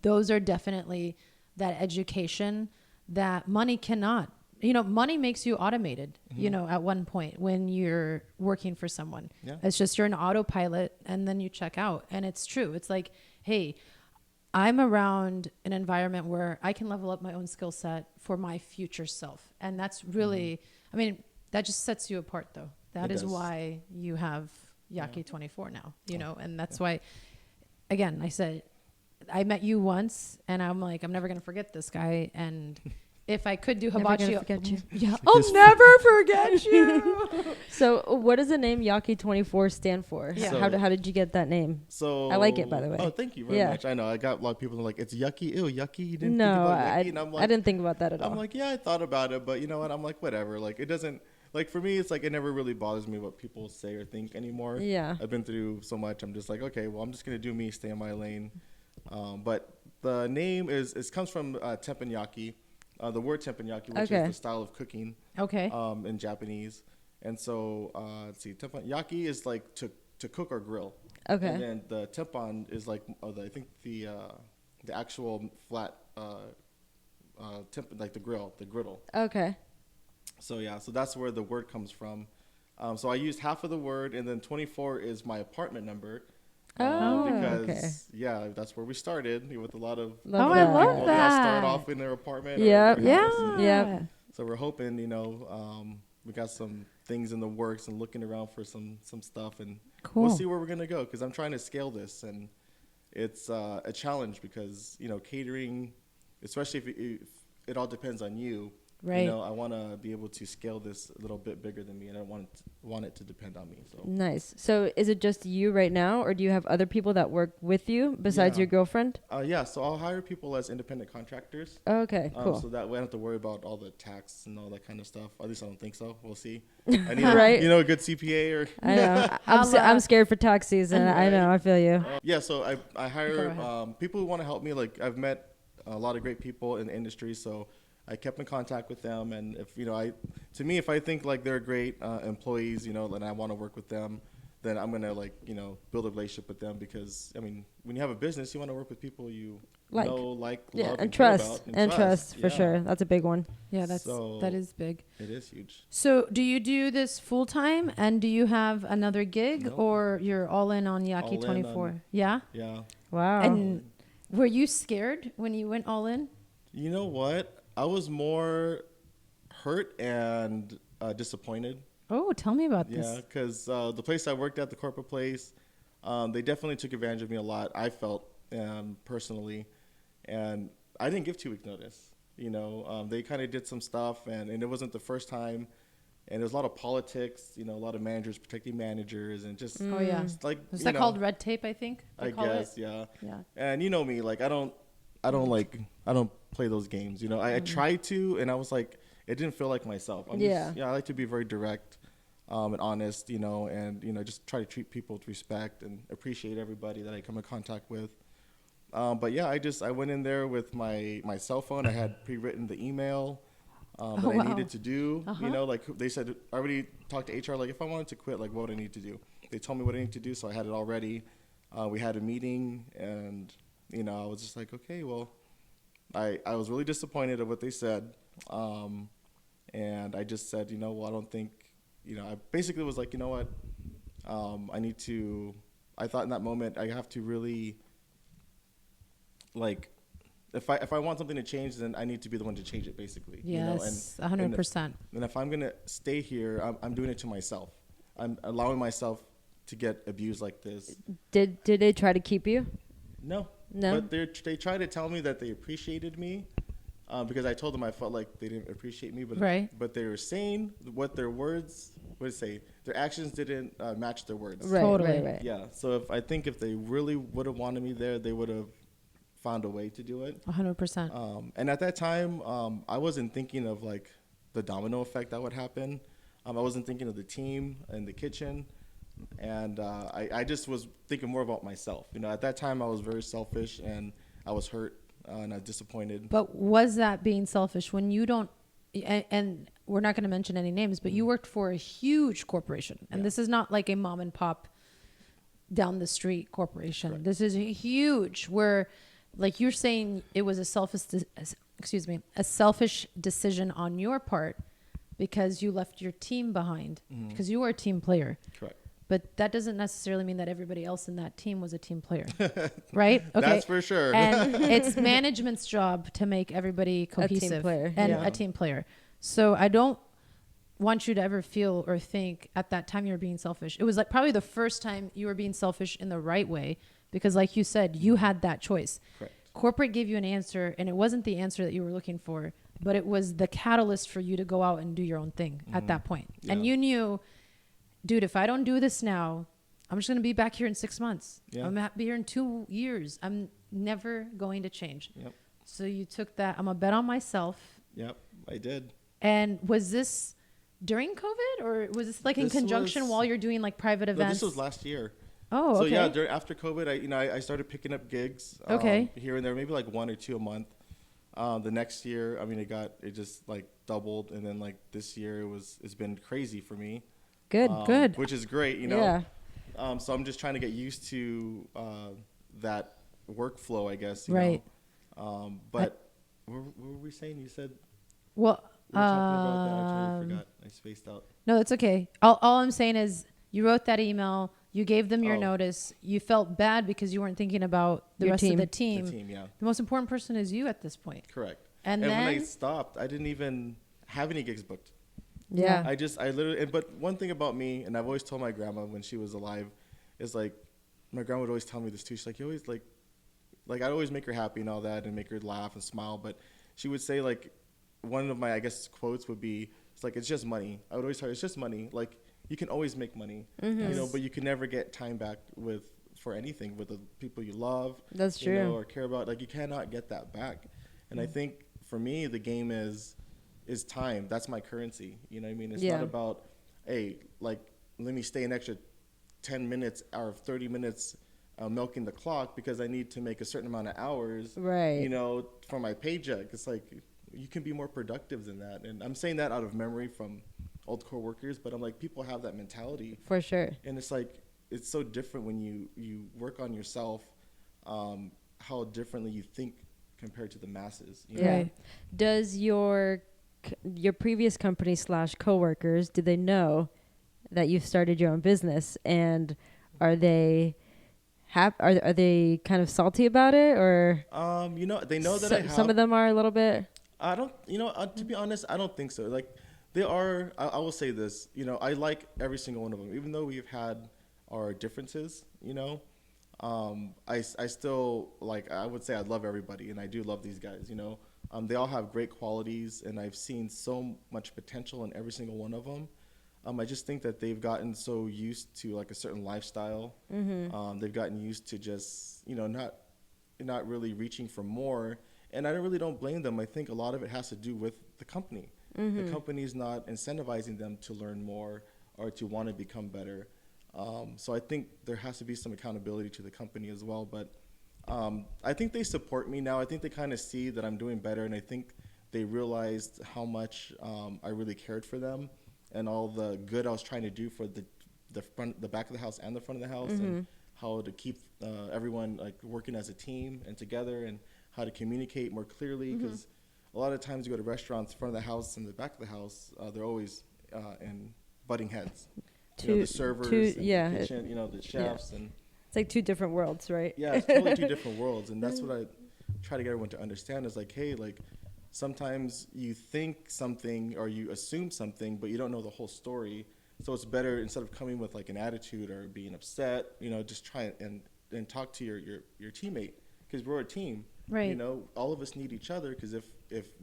S2: Those are definitely that education that money cannot. You know, money makes you automated, you know, at one point when you're working for someone. Yeah. It's just you're an autopilot and then you check out. And it's true. It's like, hey, I'm around an environment where I can level up my own skill set for my future self. And that's really, I mean, that just sets you apart, though. That is why you have YAKI24 now, you know, and that's why, again, I said, I met you once and I'm like, I'm never going to forget this guy. And if I could do hibachi, I'll never forget you.
S1: So what does the name YAKI24 stand for?
S2: Yeah.
S1: So, how did you get that name?
S3: So
S1: I like it, by the way.
S3: Oh, thank you very much. I know I got a lot of people like, it's yucky. Ew, yucky. You didn't
S1: no,
S3: think about yucky? And I'm like,
S1: I didn't think about that at all.
S3: I'm like, yeah, I thought about it, but you know what? I'm like, whatever. Like it doesn't, like for me, it's like, it never really bothers me what people say or think anymore. Yeah. I've been through so much. I'm just like, okay, well, I'm just going to do me, stay in my lane. But the name comes from teppanyaki. The word teppanyaki, which is the style of cooking in Japanese. And so, let's see, teppanyaki is like to cook or grill. Okay. And then the teppan is like, I think the actual flat, like the griddle. Okay. So, yeah, so that's where the word comes from. So I used half of the word, and then 24 is my apartment number. Because that's where we started with a lot of.
S2: I love that.
S3: Start off in their apartment.
S2: Yeah.
S3: So we're hoping, you know, we got some things in the works and looking around for some stuff, and we'll see where we're gonna go. Because I'm trying to scale this, and it's a challenge because you know catering, especially if it all depends on you. Right. You know, I want to be able to scale this a little bit bigger than me, and I want it to depend on me. So
S1: nice. So is it just you right now, or do you have other people that work with you besides your girlfriend?
S3: Yeah. So I'll hire people as independent contractors.
S1: Okay. Cool.
S3: So that way I don't have to worry about all the tax and all that kind of stuff. At least I don't think so. We'll see. I need a good CPA or.
S1: I know. I'm scared for tax season. I know. I feel you.
S3: Yeah. So I hire people who want to help me. Like I've met a lot of great people in the industry. So I kept in contact with them, and if if I think like they're great employees, and I want to work with them, then I'm gonna build a relationship with them, because I mean, when you have a business, you want to work with people you
S1: Like. Yeah,
S3: love,
S1: and
S3: care
S1: trust.
S3: about,
S1: And trust, for
S3: Yeah.
S1: sure. That's a big one.
S2: Yeah,
S3: So
S2: that is big.
S3: It is huge.
S2: So, do you do this full time, and do you have another gig,
S3: Nope.
S2: or you're all in on
S3: All in
S2: YAKI24?
S3: on-
S2: Yeah.
S3: Yeah.
S1: Wow.
S2: And were you scared when you went all in?
S3: You know what? I was more hurt and disappointed.
S2: Oh, tell me about
S3: Yeah,
S2: this.
S3: because the place I worked at, the corporate place, they definitely took advantage of me a lot. I felt personally, and I didn't give 2 week notice. They kind of did some stuff, and it wasn't the first time. And there was a lot of politics. A lot of managers protecting managers, and just
S2: Oh yeah.
S3: it's like
S2: Is that called red tape? I think.
S3: I
S2: they call
S3: guess,
S2: it?
S3: yeah.
S2: Yeah.
S3: And you know me, like I don't play those games. I tried to, and I was like, it didn't feel like myself. I like to be very direct and honest, and just try to treat people with respect and appreciate everybody that I come in contact with. But yeah, I went in there with my cell phone. I had pre-written the email that I needed to do. Like they said, I already talked to HR. Like if I wanted to quit, like what would I need to do? They told me what I need to do, so I had it all ready. We had a meeting, and I was just like, okay, well, I was really disappointed at what they said, and I just said, well, I don't think, I basically was like, you know what, I thought in that moment I have to really, like, if I want something to change, then I need to be the one to change it, basically.
S2: Yes, 100%.
S3: And if I'm gonna stay here, I'm doing it to myself. I'm allowing myself to get abused like this.
S1: Did they try to keep you?
S3: No. But they tried to tell me that they appreciated me, because I told them I felt like they didn't appreciate me. But
S2: Right.
S3: But they were saying what their words would say. Their actions didn't match their words.
S1: Right,
S2: Totally.
S1: right.
S3: Yeah. So if they really would have wanted me there, they would have found a way to do it.
S2: 100%.
S3: And at that time, I wasn't thinking of like the domino effect that would happen. I wasn't thinking of the team and the kitchen. And I just was thinking more about myself. At that time, I was very selfish, and I was hurt and I was disappointed.
S2: But was that being selfish when you don't, and we're not going to mention any names, but you worked for a huge corporation. And this is not like a mom and pop down the street corporation.
S3: Correct.
S2: This is huge, where like you're saying it was a selfish decision on your part because you left your team behind, because you were a team player.
S3: Correct.
S2: But that doesn't necessarily mean that everybody else in that team was a team player, right? Okay.
S3: That's for sure.
S2: And it's management's job to make everybody cohesive
S1: player,
S2: and
S3: yeah.
S2: a team player. So I don't want you to ever feel or think at that time you were being selfish. It was like probably the first time you were being selfish in the right way, because like you said, you had that choice.
S3: Correct.
S2: Corporate gave you an answer, and it wasn't the answer that you were looking for, but it was the catalyst for you to go out and do your own thing at that point.
S3: Yeah.
S2: And you knew, dude, if I don't do this now, I'm just going to be back here in 6 months.
S3: Yeah.
S2: I'm going to be here in 2 years. I'm never going to change.
S3: Yep.
S2: So you took that. I'm going to bet on myself.
S3: Yep. I did.
S2: And was this during COVID, or was this like in
S3: This
S2: conjunction
S3: was-
S2: while you're doing like private
S3: No,
S2: events?
S3: this was last year.
S2: Oh,
S3: So
S2: okay.
S3: yeah, after COVID, I started picking up gigs.
S2: Okay.
S3: Here and there, maybe like 1 or 2 a month. The next year, I mean, it just like doubled, and then like this year it's been crazy for me.
S1: Good.
S2: Good.
S3: Which is great,
S1: Yeah.
S3: So I'm just trying to get used to that workflow, I guess. you
S2: Right.
S3: know. But what were we saying? You said
S2: Well,
S3: we were talking about that. I totally forgot. I spaced out.
S2: no, it's okay. All I'm saying is you wrote that email. You gave them your
S3: Oh.
S2: notice. You felt bad because you weren't thinking about the
S1: Your
S2: rest
S1: team.
S2: of the team.
S3: The team, yeah.
S2: The most important person is you at this point.
S3: Correct.
S2: And
S3: when I
S2: then-
S3: stopped, I didn't even have any gigs booked.
S1: Yeah.
S3: I literally, but one thing about me, and I've always told my grandma when she was alive, is like, my grandma would always tell me this too. She's like, you always like I'd always make her happy and all that, and make her laugh and smile. But she would say, like, one of my, I guess, quotes would be, it's like, it's just money. I would always tell her, it's just money. Like, you can always make money, but you can never get time back for anything with the people you love.
S1: That's
S3: you know,
S1: true.
S3: or care about. Like, you cannot get that back. And I think for me, the game is time. That's my currency. You know what I mean? It's
S1: Yeah.
S3: not about, hey, like, let me stay an extra 10 minutes or 30 minutes milking the clock because I need to make a certain amount of hours,
S1: Right.
S3: you know, for my paycheck. It's like, you can be more productive than that. And I'm saying that out of memory from old coworkers, but I'm like, people have that mentality.
S1: For sure.
S3: And it's like, it's so different when you work on yourself, how differently you think compared to the masses. You know?
S1: Yeah. Does your previous company / coworkers, do they know that you've started your own business, and are they are they kind of salty about it, or
S3: you know, they know that I have.
S1: Some of them are a little bit.
S3: I don't, you know, to be honest, I don't think so. Like, they are. I will say this. You know, I like every single one of them, even though we've had our differences. You know, I still, like, I would say I love everybody, and I do love these guys. You know, they all have great qualities, and I've seen so much potential in every single one of them. I just think that they've gotten so used to like a certain lifestyle. They've gotten used to just, you know, not really reaching for more. And I really don't blame them. I think a lot of it has to do with the company. The company's not incentivizing them to learn more or to want to become better. So I think there has to be some accountability to the company as well. But I think they support me now. I think they kind of see that I'm doing better, and I think they realized how much I really cared for them and all the good I was trying to do for the back of the house and the front of the house, and how to keep everyone like working as a team and together, and how to communicate more clearly. Because a lot of times you go to restaurants, front of the house and the back of the house, they're always in butting heads. You know, the servers, and the kitchen, you know, the chefs, and
S1: it's like two different worlds, right?
S3: Yeah, it's totally two different worlds, and that's what I try to get everyone to understand. Is like, hey, like, sometimes you think something or you assume something, but you don't know the whole story. So it's better, instead of coming with like an attitude or being upset, you know, just try and talk to your teammate, because we're a team.
S2: Right.
S3: You know, all of us need each other, because if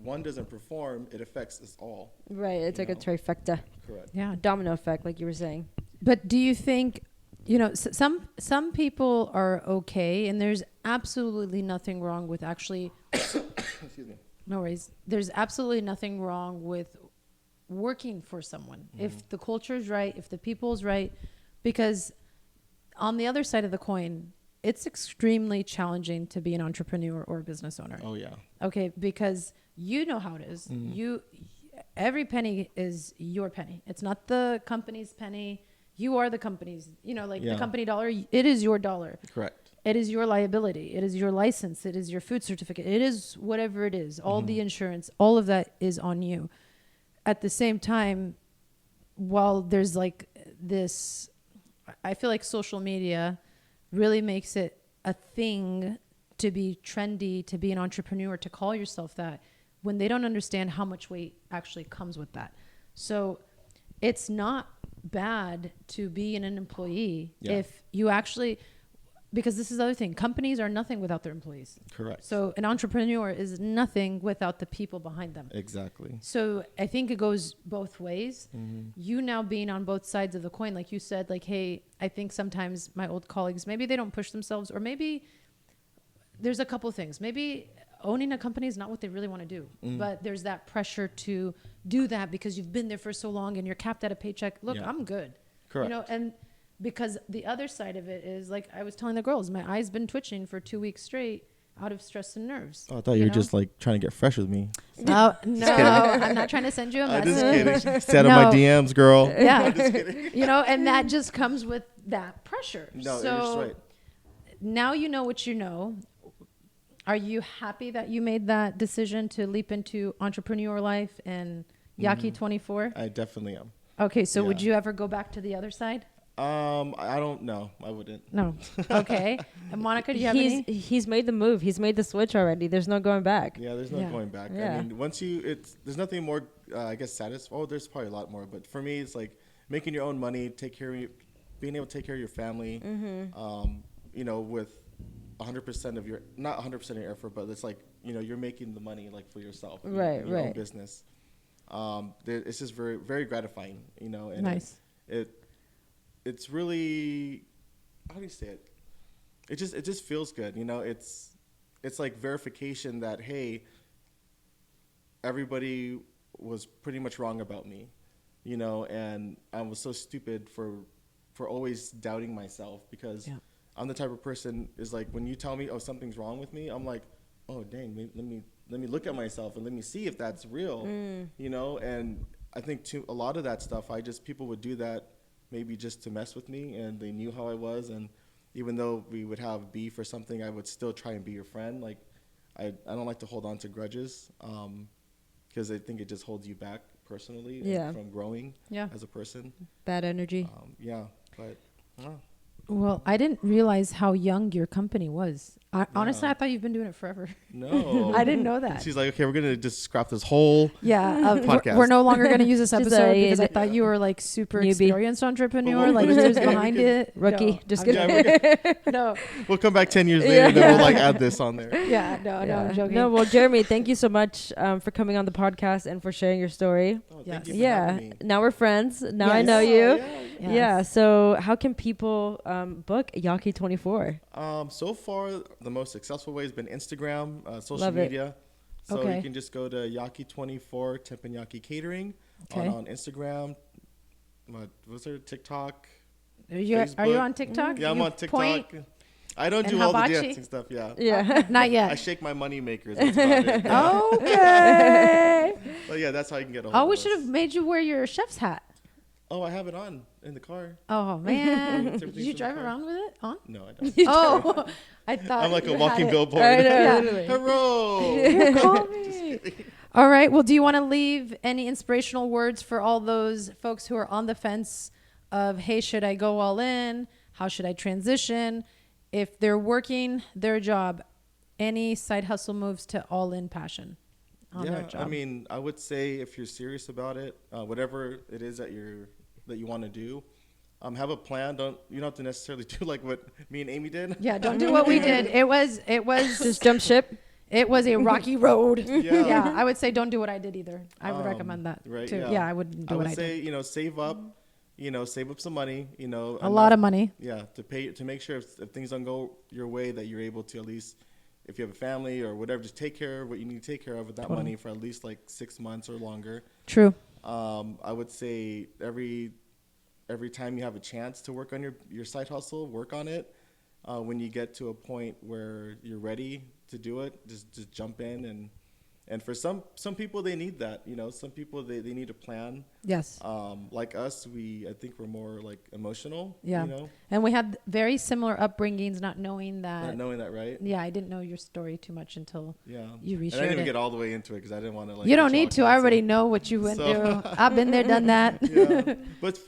S3: one doesn't perform, it affects us all.
S1: Right. It's like a trifecta.
S3: Correct.
S2: Yeah.
S1: Domino effect, like you were saying.
S2: But do you think, you know, some people are okay, and there's absolutely nothing wrong with actually.
S3: Excuse me.
S2: No worries. There's absolutely nothing wrong with working for someone if the culture is right, if the people's right, because on the other side of the coin, it's extremely challenging to be an entrepreneur or a business owner.
S3: Oh yeah.
S2: Okay, because you know how it is. Every penny is your penny. It's not the company's penny. You are the company's, you know, like the company dollar, it is your dollar.
S3: Correct.
S2: It is your liability. It is your license. It is your food certificate. It is whatever it is. All the insurance, all of that is on you. At the same time, while there's like this, I feel like social media really makes it a thing to be trendy, to be an entrepreneur, to call yourself that, when they don't understand how much weight actually comes with that. So it's not bad to be an employee if you actually, because this is the other thing, companies are nothing without their employees.
S3: Correct.
S2: So an entrepreneur is nothing without the people behind them.
S3: Exactly.
S2: So I think it goes both ways. You now being on both sides of the coin, like you said, like, hey, I think sometimes my old colleagues, maybe they don't push themselves, or maybe there's a couple things. Maybe owning a company is not what they really want to do, but there's that pressure to do that because you've been there for so long and you're capped at a paycheck. Look, I'm good.
S3: Correct.
S2: You know, and because the other side of it is, like I was telling the girls, my eye's been twitching for 2 weeks straight out of stress and nerves.
S3: Oh, I thought you were just like trying to get fresh with me.
S2: No, I'm not trying to send you a
S3: I'm
S2: message.
S3: just kidding. Stay out of my DMs, girl.
S2: Yeah.
S3: I'm just kidding.
S2: You know, and that just comes with that pressure.
S3: No,
S2: so
S3: you're just right.
S2: Now you know what you know. Are you happy that you made that decision to leap into entrepreneur life and YAKI24?
S3: I definitely am.
S2: Okay, so would you ever go back to the other side?
S3: I don't know. I wouldn't.
S2: No. Okay. And Monica, do you have any?
S1: He's made the move. He's made the switch already. There's no going back.
S3: Yeah, there's no going back.
S1: Yeah.
S3: I mean, there's nothing more, I guess, satisfying. Oh, there's probably a lot more. But for me, it's like making your own money, being able to take care of your family, you know, with 100% of your, not 100% of your effort, but it's like, you know, you're making the money like for yourself.
S1: Right,
S3: your own business. It's just very, very gratifying, you know. And
S2: nice.
S3: It's really, how do you say it? It just feels good, you know. It's like verification that, hey, everybody was pretty much wrong about me, you know, and I was so stupid for always doubting myself, because I'm the type of person is like, when you tell me, oh, something's wrong with me, I'm like, oh dang, let me look at myself and let me see if that's real, And I think too, a lot of that stuff, people would do that maybe just to mess with me, and they knew how I was, and even though we would have beef or something, I would still try and be your friend. Like, I don't like to hold on to grudges, because I think it just holds you back personally from growing as a person.
S1: Bad energy.
S3: But
S2: Well, I didn't realize how young your company was. Honestly, I thought you've been doing it forever.
S3: No.
S2: I didn't know that.
S3: She's like, okay, we're going to just scrap this whole podcast.
S2: We're no longer going to use this
S1: Just
S2: episode because I thought you were like super
S1: newbie.
S2: experienced entrepreneur, like years behind it.
S1: Rookie.
S2: No,
S1: Just
S2: I'm
S1: kidding.
S2: No.
S3: We'll come back 10 years later and then we'll like add this on there.
S2: No, I'm joking.
S1: No, well, Jeremy, thank you so much for coming on the podcast and for sharing your story.
S3: Oh, thank you for
S1: Yeah.
S3: having me.
S1: Now we're friends. Now
S2: Yes.
S1: I know you.
S2: Yes.
S1: Yeah. So how can people book YAKI24?
S3: So far, the most successful way has been Instagram, social
S1: Love it.
S3: media. So
S2: Okay.
S3: you can just go to YAKI24 Teppanyaki Catering
S2: Okay.
S3: on Instagram. What's there? TikTok.
S2: Are you
S3: Facebook.
S2: on TikTok?
S3: Yeah, I'm
S2: You
S3: on TikTok.
S2: point?
S3: I don't
S2: and
S3: do all the
S2: hibachi?
S3: dancing stuff. Yeah.
S1: Yeah.
S2: Not
S3: I
S2: yet.
S3: shake my money makers. That's about it.
S2: Okay.
S3: But yeah, that's how you can get a hold
S2: Oh,
S3: of
S2: we
S3: us.
S2: should have made you wear your chef's hat.
S3: Oh, I have it on in the car.
S2: Oh man,
S3: Everything's
S2: did you
S3: in the
S2: drive
S3: car.
S2: around with it on?
S3: No, I don't.
S2: Oh, I thought
S3: I'm like
S2: you
S3: a
S2: had
S3: walking
S2: it.
S3: billboard.
S1: I know,
S2: Yeah.
S1: literally.
S3: Hello.
S2: Call me. All right. Well, do you want to leave any inspirational words for all those folks who are on the fence of, hey, should I go all in? How should I transition? If they're working their job, any side hustle moves to all in passion on their job?
S3: I mean, I would say if you're serious about it, whatever it is that you want to do, have a plan. You don't have to necessarily do like what me and Amy did.
S2: Yeah, don't do what we did. It was
S1: Just jump ship.
S2: It was a rocky road.
S3: Yeah.
S2: Yeah, I would say don't do what I did either. I would recommend that
S3: Right.
S2: too.
S3: Yeah.
S2: Yeah, I wouldn't do
S3: I
S2: what
S3: would
S2: I
S3: say,
S2: did.
S3: save up. Save up some money.
S2: A lot of money.
S3: Yeah, to make sure if things don't go your way, that you're able to at least, if you have a family or whatever, just take care of what you need to take care of with that money for at least like 6 months or longer.
S2: True.
S3: I would say every time you have a chance to work on your side hustle, work on it. When you get to a point where you're ready to do it, just jump in. And for some people, they need that. Some people, they need a plan.
S2: Yes.
S3: Like us, I think we're more like emotional.
S2: Yeah. And we had very similar upbringings, not knowing that.
S3: Not knowing that, right?
S2: Yeah, I didn't know your story too much until
S3: Yeah.
S2: you
S3: And I
S2: reshared
S3: didn't even
S2: it.
S3: get all the way into it because I didn't want to like.
S2: You don't
S3: get
S2: need
S3: all
S2: to. I already
S3: canceled.
S2: know what you went
S3: So-
S2: through. I've been there, done that.
S3: Yeah. But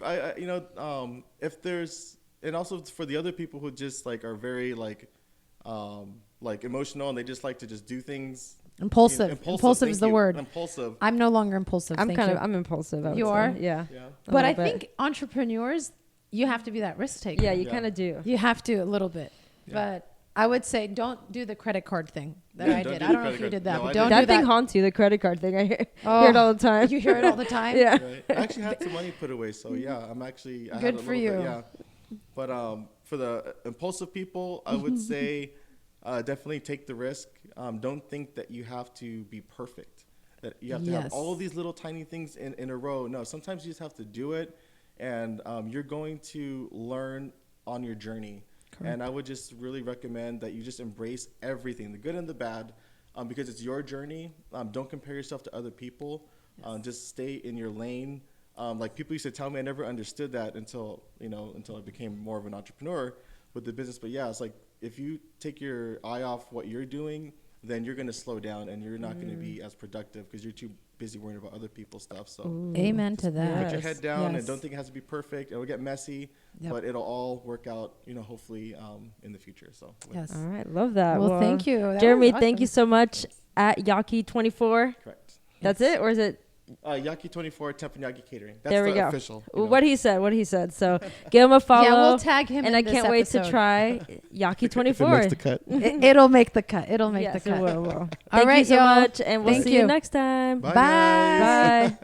S3: if there's, and also for the other people who just like are very like emotional and they just like to just do things.
S2: Impulsive. Impulsive is
S3: thank
S2: the
S3: you.
S2: word.
S3: Impulsive.
S2: I'm no longer impulsive.
S1: I'm
S2: Thank you.
S1: I'm impulsive. I would
S2: You
S1: say.
S2: are?
S1: Yeah.
S3: Yeah.
S2: But I
S1: little bit.
S2: think entrepreneurs, you have to be that risk taker.
S1: Yeah, you
S3: Yeah.
S1: kind of do.
S2: You have to a little bit.
S3: Yeah.
S2: But I would say don't do the credit card thing that
S3: Yeah,
S2: I
S3: don't
S2: did.
S3: do
S2: I
S3: the
S2: don't know if
S3: credit
S2: you did
S3: card.
S2: that,
S3: No,
S2: but
S3: I
S2: don't
S3: didn't.
S2: do
S1: That thing
S2: that.
S1: haunts you, the credit card thing. I hear
S2: Oh,
S1: it all the time.
S2: You hear it all the time?
S1: Yeah.
S3: Right. I actually had some money put away, so yeah, I'm actually I
S2: Good
S3: had a
S2: for
S3: little bit,
S2: you.
S3: yeah. But for the impulsive people, I would say definitely take the risk. Don't think that you have to be perfect, that you have to have
S2: Yes.
S3: all these little tiny things in a row. No, sometimes you just have to do it, and you're going to learn on your journey.
S2: Correct.
S3: And I would just really recommend that you just embrace everything, the good and the bad, because it's your journey. Don't compare yourself to other people. Just stay in your lane. Like people used to tell me, I never understood that until I became more of an entrepreneur with the business. But yeah, it's like if you take your eye off what you're doing, then you're going to slow down and you're not going to be as productive because you're too busy worrying about other people's stuff. So
S2: Amen to that.
S3: put your head down
S2: Yes.
S3: and don't think it has to be perfect. It'll get messy,
S2: Yep.
S3: but it'll all work out, hopefully in the future. So
S2: Yes.
S1: All right, love that.
S2: Well, thank you. That
S1: Jeremy.
S2: was
S1: Thank you
S2: awesome.
S1: so much. At Yaki24.
S3: correct.
S1: That's it, or is it?
S3: YAKI24 Teppanyaki Catering. That's
S1: There we
S3: the
S1: go.
S3: official.
S1: What he said. So give him a follow.
S2: Yeah, we'll tag him.
S1: and
S2: in
S1: I
S2: this
S1: can't wait to
S2: episode.
S1: try Yaki24.
S3: If it makes the cut.
S2: It'll make the cut. It'll make
S1: Yes,
S2: the cut.
S1: it will.
S2: All
S1: Thank
S2: right,
S1: you so
S2: y'all.
S1: much, and we'll
S2: Thank
S1: see you
S2: you.
S1: next time.
S3: Bye,
S2: Bye.
S3: guys.
S1: Bye.